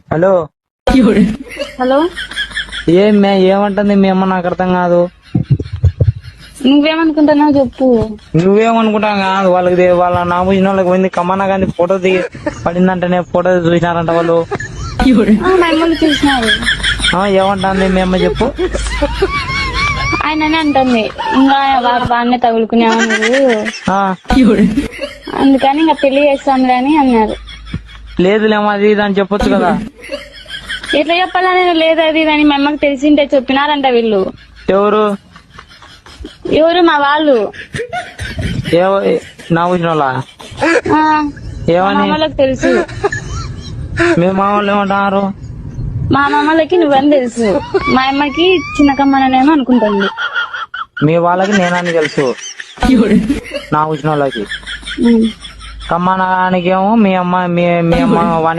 Hello hello, ఏమంటుంది మీ అమ్మ? నాకు అర్థం కాదు. నువ్వేమనుకుంటున్నావు చెప్పు. నువ్వేమనుకుంటా కాదు, వాళ్ళ నామూసిన వాళ్ళకి పోయింది కమ్మన్నా కానీ ఫోటో దిగి పడిందంటేనే ఫోటో చూసినారంట వాళ్ళు. మా అమ్మలు చూసినారు. ఏమంటుంది మీ అమ్మ చెప్పు. ఆయననే అంటుంది ఇంకా వాడినే తగులుకునేవా నువ్వు, అందుకని ఇంకా పెళ్లి చేస్తాంలే అని అన్నారు. లేదులేమో అది ఇది అని చెప్పొచ్చు కదా. ఎట్లా చెప్పాలని లేదు అది అని మా అమ్మకి తెలిసింటే చెప్పినారంట వీళ్ళు. ఎవరు మా వాళ్ళు నామూసిన వాళ్ళ? మా ఏమని మామలకు తెలుసు. మీ మా వాళ్ళు ఏమంటున్నారు? మా మామలకి నువ్వని తెలుసు, మా అమ్మకి చిన్న కమ్మనేమో అనుకుంటుంది. మీ వాళ్ళకి నేనని తెలుసు, నామూసిన వాళ్ళకి. ఉమ్. కమ్మనానికేమో మీ అమ్మ వాని